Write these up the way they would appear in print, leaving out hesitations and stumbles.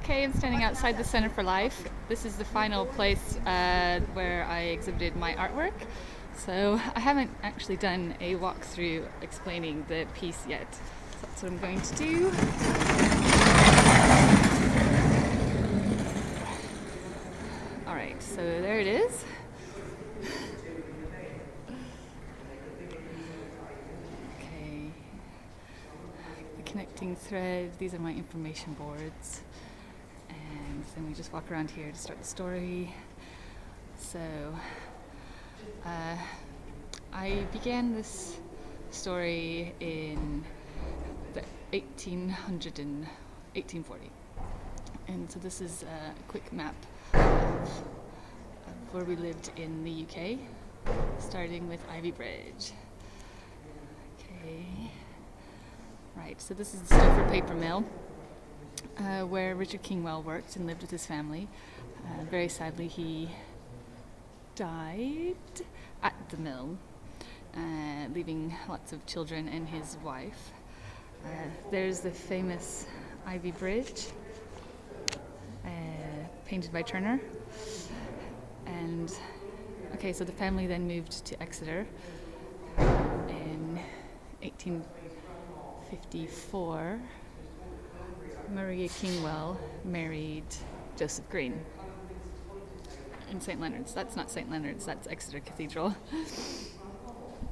Okay, I'm standing outside the Centre for Life. This is the final place where I exhibited my artwork. So I haven't actually done a walkthrough explaining the piece yet. So that's what I'm going to do. Alright, so there it is. Okay. The connecting thread, these are my information boards. And then we just walk around here to start the story. So, I began this story in the 1840. And so this is a quick map of where we lived in the UK, starting with Ivy Bridge. Okay. Right, so this is the Stouffer paper mill. Where Richard Kingwell worked and lived with his family. Very sadly, he died at the mill, leaving lots of children and his wife. There's the famous Ivy Bridge, painted by Turner. And okay, so the family then moved to Exeter in 1854. Maria Kingwell married Joseph Green in St. Leonard's. That's not St. Leonard's, that's Exeter Cathedral.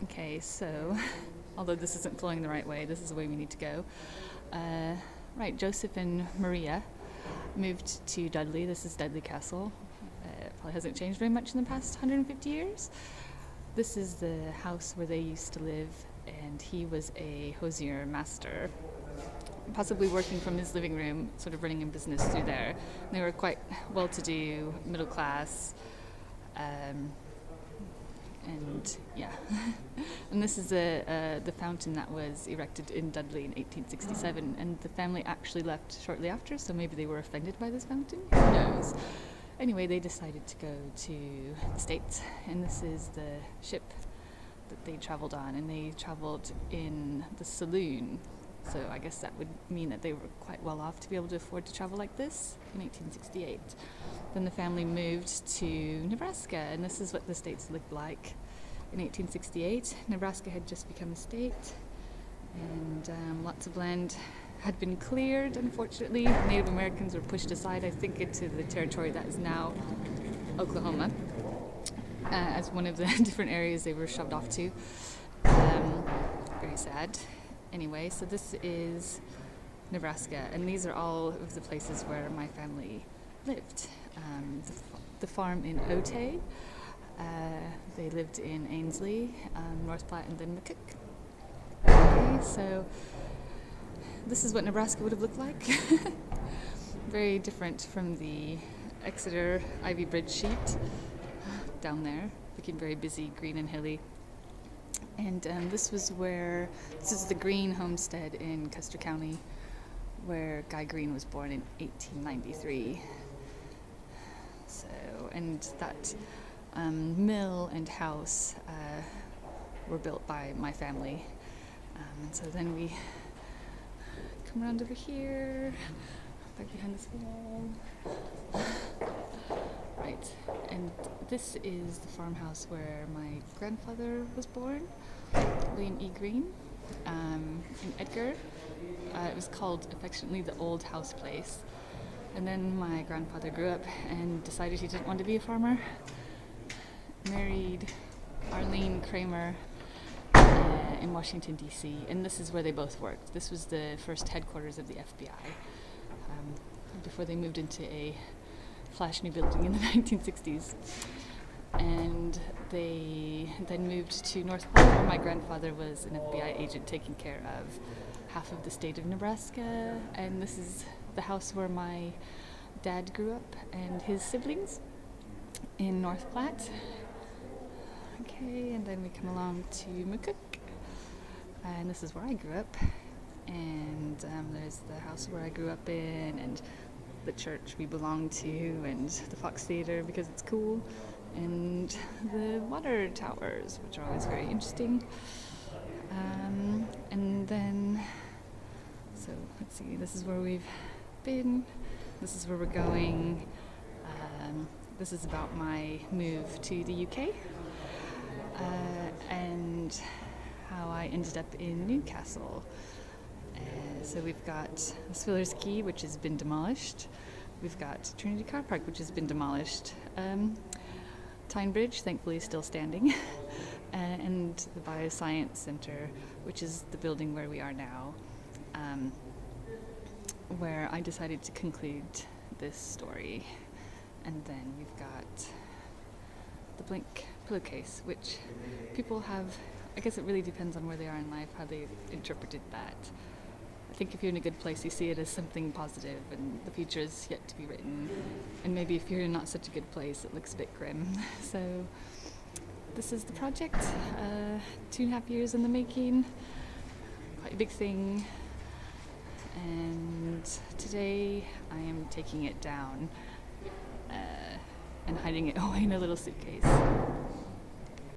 Okay, so although this isn't flowing the right way, this is the way we need to go. Right, Joseph and Maria moved to Dudley. This is Dudley Castle. Probably hasn't changed very much in the past 150 years. This is the house where they used to live, and he was a hosier master, possibly working from his living room, sort of running a business through there. They were quite well-to-do, middle class, and yeah. And this is the fountain that was erected in Dudley in 1867, and the family actually left shortly after, so maybe they were offended by this fountain, who knows. Anyway, they decided to go to the States, and this is the ship that they traveled on, and they traveled in the saloon. So I guess that would mean that they were quite well off to be able to afford to travel like this in 1868. Then the family moved to Nebraska, and this is what the States looked like in 1868. Nebraska had just become a state, and lots of land had been cleared, unfortunately. Native Americans were pushed aside, I think, into the territory that is now Oklahoma, as one of the different areas they were shoved off to. Very sad. Anyway, so this is Nebraska, and these are all of the places where my family lived. The farm in Otay, they lived in Ainsley, North Platte, and then McCook. Okay, so this is what Nebraska would have looked like. Very different from the Exeter Ivy Bridge sheet down there, looking very busy, green and hilly. And this is the Green homestead in Custer County, where Guy Green was born in 1893. So, and that mill and house were built by my family. And so then we come around over here, back behind this wall. Right, and this is the farmhouse where my grandfather was born, William E. Green, in Edgar. It was called affectionately the Old House Place. And then my grandfather grew up and decided he didn't want to be a farmer. Married Arlene Kramer in Washington, D.C., and this is where they both worked. This was the first headquarters of the FBI before they moved into a flash new building in the 1960s. And they then moved to North Platte, where my grandfather was an FBI agent taking care of half of the state of Nebraska. And this is the house where my dad grew up and his siblings in North Platte. Okay, and then we come along to McCook, and this is where I grew up. And there's the house where I grew up in, and the church we belong to, and the Fox Theatre because it's cool, and the water towers, which are always very interesting. And then, so let's see, this is where we've been. This is where we're going. This is about my move to the UK and how I ended up in Newcastle. So we've got Spiller's Quay, which has been demolished. We've got Trinity Car Park, which has been demolished. Tyne Bridge, thankfully, is still standing. And the Bioscience Centre, which is the building where we are now, where I decided to conclude this story. And then we've got the blank pillowcase, which people have, I guess it really depends on where they are in life, how they've interpreted that. I think if you're in a good place, you see it as something positive, and the future is yet to be written. And maybe if you're in not such a good place, it looks a bit grim. So this is the project, 2.5 years in the making, quite a big thing. And today I am taking it down and hiding it away in a little suitcase.